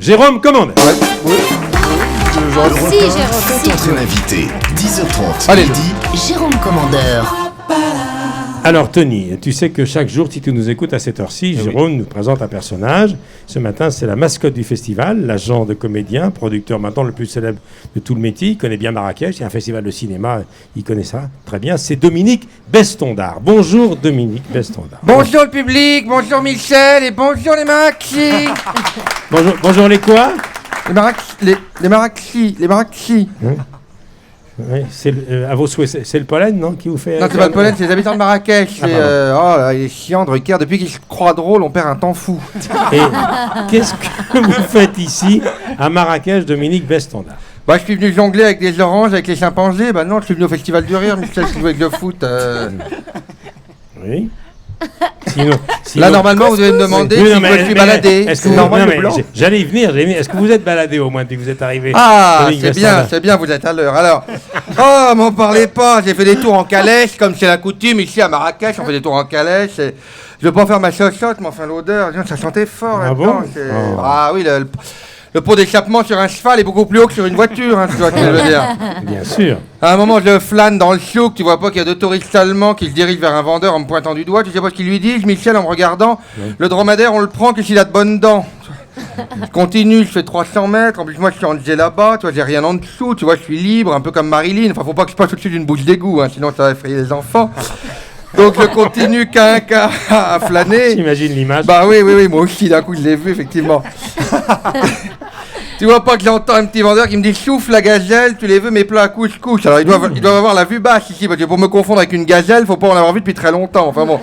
Jérôme Commandeur. Merci Jérôme. Faites entrer l'invité. 10h30. Allez. Midi. Jérôme Commandeur. Alors Tony, tu sais que chaque jour, si tu nous écoutes à cette heure-ci, Jérôme nous présente un personnage. Ce matin, c'est la mascotte du festival, l'agent de comédien, producteur maintenant le plus célèbre de tout le métier. Il connaît bien Marrakech, il y a un festival de cinéma, il connaît ça très bien. C'est Dominique Bestondard. Bonjour Dominique Bestondard. Bonjour le public, bonjour Michel et bonjour les Marrakechis. Bonjour les quoi? Les Marrakechis. Oui, c'est à vos souhaits, c'est le pollen, non, qui vous fait... Non, c'est pas le pollen, c'est les habitants de Marrakech. Oh là, il est chiant de Drucker. Depuis qu'il se croit drôle, on perd un temps fou. Et qu'est-ce que vous faites ici, à Marrakech, Dominique Bestondard? Bah, je suis venu jongler avec des oranges, avec les chimpanzés. Bah non, je suis venu au Festival du Rire, Michel, je joue avec le foot. Oui. Sinon, là, normalement, vous devez me demander si je suis baladé. Est-ce que j'allais y venir. Est-ce que vous êtes baladé au moins depuis que vous êtes arrivé? Ah, c'est bien, vous êtes à l'heure. Alors, m'en parlez pas. J'ai fait des tours en calèche, comme c'est la coutume ici à Marrakech. On fait des tours en calèche. Je veux pas en faire ma chochotte, mais enfin l'odeur, ça sentait fort. Ah bon? Ah oui, le pot d'échappement sur un cheval est beaucoup plus haut que sur une voiture, tu vois ce que je veux dire. Bien sûr. À un moment, je flâne dans le souk, tu vois pas qu'il y a deux touristes allemands qui se dirigent vers un vendeur en me pointant du doigt. Tu sais pas ce qu'ils lui disent, Michel, en me regardant. Oui. Le dromadaire, on le prend que s'il a de bonnes dents. Je continue, je fais 300 mètres. En plus, moi, je suis en là-bas, tu vois, j'ai rien en dessous. Tu vois, je suis libre, un peu comme Marilyn. Enfin, faut pas que je passe au-dessus d'une bouche d'égout, sinon ça va effrayer les enfants. Donc je continue à flâner. J'imagine l'image. Bah oui, moi aussi, d'un coup, je l'ai vu, effectivement. Tu vois pas que j'entends un petit vendeur qui me dit souffle la gazelle, tu les veux mes plats à couscous. Alors ils doivent avoir la vue basse ici, parce que pour me confondre avec une gazelle, faut pas en avoir vu depuis très longtemps. Enfin bon.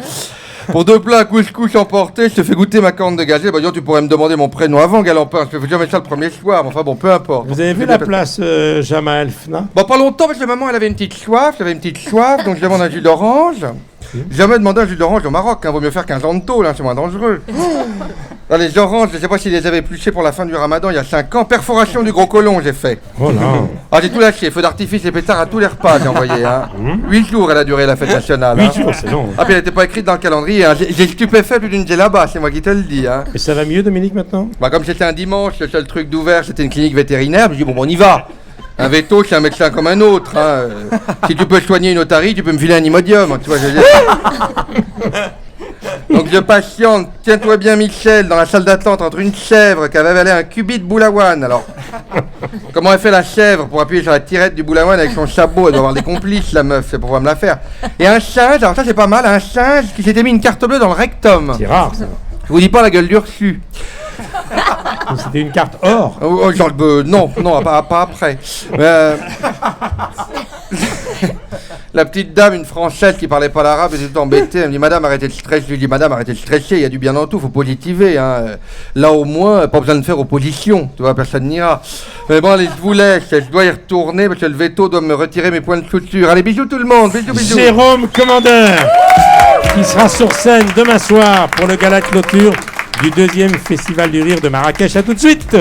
Pour 2 plats à couscous emportés, je te fais goûter ma corne de gazelle. Bah dis, tu pourrais me demander mon prénom avant, Galopin. Je peux jamais ça le premier soir, mais enfin bon, peu importe. Vous avez vu la place Jamal Fna? Bon, pas longtemps, parce que maman, elle avait une petite soif, donc je demande un jus d'orange. J'ai jamais demandé un jus d'orange au Maroc, vaut mieux faire qu'un ans de tôle, c'est moins dangereux. Dans les oranges, je sais pas s'ils les avaient épluchées pour la fin du ramadan il y a 5 ans. Perforation du gros côlon, j'ai fait. Oh non. Ah, j'ai tout lâché, feu d'artifice et pétards à tous les repas, j'ai envoyé. 8 jours elle a duré la fête nationale. 8 jours, c'est long. Ah, puis elle n'était pas écrite dans le calendrier. J'ai stupéfait plus d'une djellaba, c'est moi qui te le dis. Et ça va mieux, Dominique, maintenant? Bah, comme c'était un dimanche, le seul truc d'ouvert, c'était une clinique vétérinaire. Je me dis, bon, on y va. Un veto, c'est un médecin comme un autre. Si tu peux soigner une otarie, tu peux me filer un imodium. Tu vois, je veux dire. Donc je patiente, tiens-toi bien Michel, dans la salle d'attente entre une chèvre qui avait avalé un cubit de boulawan. Alors, comment elle fait la chèvre pour appuyer sur la tirette du boulawan avec son sabot? Elle doit avoir des complices, la meuf, c'est pour pouvoir me la faire. Et un singe, alors ça c'est pas mal, un singe qui s'était mis une carte bleue dans le rectum. C'est rare ça. Je vous dis pas la gueule d'Ursu. C'était une carte or. Non, pas après. La petite dame, une Française qui parlait pas l'arabe, elle était embêtée. Elle me dit, madame, arrêtez de stresser. Je lui dis, madame, arrêtez de stresser, il y a du bien dans tout, faut positiver. Là, au moins, pas besoin de faire opposition, tu vois, personne n'ira. Mais bon, allez, je vous laisse, je dois y retourner parce que le veto doit me retirer mes points de suture. Allez, bisous tout le monde, bisous. Jérôme Commandeur, qui sera sur scène demain soir pour le gala de clôture du 2e Festival du Rire de Marrakech. À tout de suite.